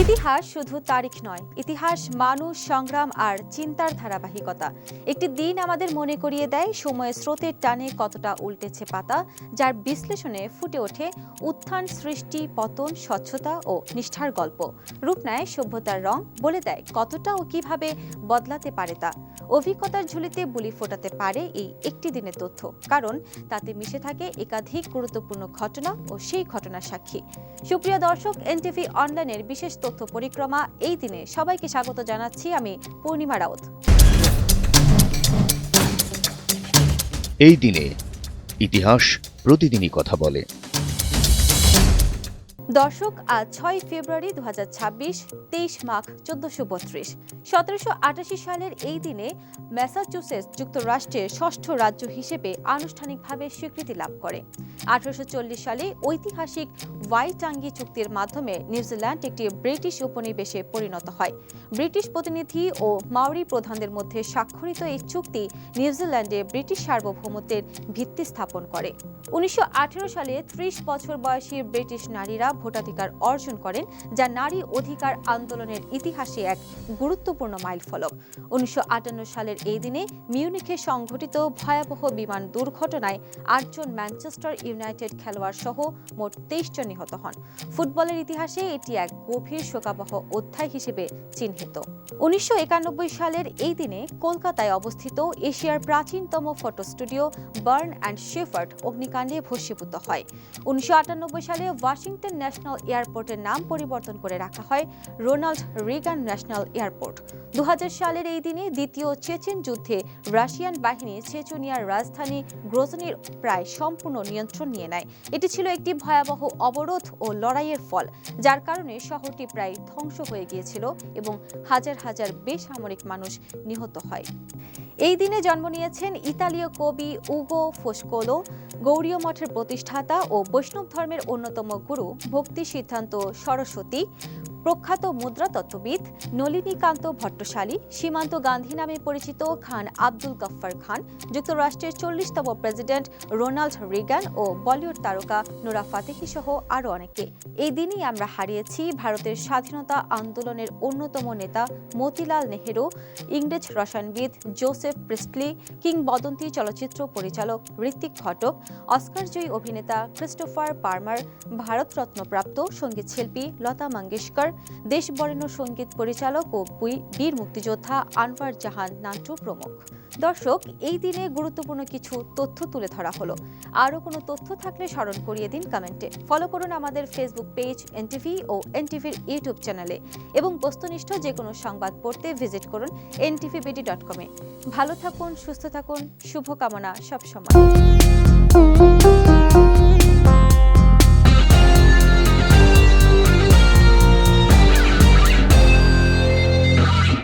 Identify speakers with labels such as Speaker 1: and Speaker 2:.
Speaker 1: ইতিহাস শুধু তারিখ নয়, ইতিহাস মানুষ, সংগ্রাম আর চিন্তার ধারাবাহিকতা। একটি দিন আমাদের মনে করিয়ে দেয় সময়ের স্রোতের টানে কতটা উল্টেছে পাতা, যার বিশ্লেষণে ফুটে ওঠে উত্থান, সৃষ্টি, পতন, স্বচ্ছতা ও নিষ্ঠার গল্প। রূপ নেয় সভ্যতার রং, বলে দেয় কতটা ও কিভাবে বদলাতে পারে তা। অভিজ্ঞতার ঝুলিতে বুলি ফোটাতে পারে এই একটি দিনের তথ্য, কারণ তাতে মিশে থাকে একাধিক গুরুত্বপূর্ণ ঘটনা ও সেই ঘটনার সাক্ষী। সুপ্রিয় দর্শক, এনটিভি অনলাইনের বিশেষ তথ্য পরিক্রমা এই দিনে সবাইকে স্বাগত জানাচ্ছি। আমি পূর্ণিমা রাউত।
Speaker 2: এই দিনে ইতিহাস প্রতিদিনই কথা বলে।
Speaker 1: দর্শক, আজ 6 ফেব্রুয়ারি 2026, 23 মাঘ 1432। 1788 সালের এই দিনে ম্যাসাচুসেটস যুক্তরাষ্ট্রের ষষ্ঠ রাজ্য হিসেবে আনুষ্ঠানিকভাবে স্বীকৃতি লাভ করে। 1840 সালে ঐতিহাসিক ওয়াইটাঙ্গি চুক্তির মাধ্যমে নিউজিল্যান্ড একটি ব্রিটিশ উপনিবেশে পরিণত হয়। ব্রিটিশ প্রতিনিধি ও মাওরি প্রধানদের মধ্যে স্বাক্ষরিত এই চুক্তি নিউজিল্যান্ডে ব্রিটিশ সার্বভৌমত্বের ভিত্তি স্থাপন করে। 1918 সালে 30 বছর বয়সী ব্রিটিশ নারীরা ভোটাধিকার অর্জন করেন, যা নারী অধিকার আন্দোলনের ইতিহাসে এক গুরুত্বপূর্ণ মাইলফলক। 1958 সালের এই দিনে মিউনিখে সংঘটিত ভয়াবহ বিমান দুর্ঘটনায় 8 জন ম্যানচেস্টার ইউনাইটেড খেলোয়াড় সহ মোট 23 জন নিহত হন। ফুটবলের ইতিহাসে এটি এক গভীর শোকাবহ অধ্যায় হিসেবে চিহ্নিত। 1991 সালের এই দিনে কলকাতায় অবস্থিত এশিয়ার প্রাচীনতম photo studio burn and shepherd অগ্নিকাণ্ডে ভস্মীভূত হয়। 1998 সালে ওয়াশিংটন ন্যাশনাল এয়ারপোর্টের নাম পরিবর্তন করে রাখা হয় রোনাল্ড রিগান ন্যাশনাল এয়ারপোর্ট। 2000 সালের এই দিনে দ্বিতীয় চেচেন যুদ্ধে রাশিয়ান বাহিনী চেচনিয়ার রাজধানী গ্রোজনির প্রায় সম্পূর্ণ নিয়ন্ত্রণ নিয়ে নেয়। এটি ছিল একটি ভয়াবহ অবরোধ ও লড়াইয়ের ফল, যার কারণে শহরটি প্রায় ধ্বংস হয়ে গিয়েছিল এবং হাজার হাজার বেসামরিক মানুষ নিহত হয়। এই দিনে জন্ম নিয়েছেন ইতালীয় কবি উগো ফোসকোলো, গৌড়ীয় মঠের প্রতিষ্ঠাতা ও বৈষ্ণব ধর্মের অন্যতম গুরু ভক্তি সিদ্ধান্ত সরস্বতী, প্রখ্যাত মুদ্রাতত্ত্ববিদ নলিনীকান্ত ভট্টশালী, সীমান্ত গান্ধী নামে পরিচিত খান আব্দুল গফ্ফার খান, যুক্তরাষ্ট্রের 40তম প্রেসিডেন্ট রোনাল্ড রিগান ও বলিউড তারকা নোরা ফাতেহি সহ আরও অনেকে। এই দিনই আমরা হারিয়েছি ভারতের স্বাধীনতা আন্দোলনের অন্যতম নেতা মতিলাল নেহেরু, ইংরেজ রসায়নবিদ জোসেফ প্রিস্টলি, কিংবদন্তি চলচ্চিত্র পরিচালক ঋত্বিক ঘটক, অস্কারজয়ী অভিনেতা ক্রিস্টোফার পার্মার, ভারতরত্নপ্রাপ্ত সঙ্গীত শিল্পী লতা মঙ্গেশকর, দেশবরেণ্য সঙ্গীত পরিচালক ও বীর মুক্তিযোদ্ধা আনওয়ার জাহান নান্টু প্রমুখ। দর্শক, এই দিনে গুরুত্বপূর্ণ কিছু তথ্য তুলে ধরা হলো। আরও কোনো তথ্য থাকলে স্মরণ করিয়ে দিন কমেন্টে। ফলো করুন আমাদের ফেসবুক পেজ এনটিভি ও এনটিভির ইউটিউব চ্যানেলে, এবং বস্তুনিষ্ঠ যে কোনো সংবাদ পড়তে ভিজিট করুন ntvbd.com-এ। ভালো থাকুন, সুস্থ থাকুন, শুভকামনা সবসময়।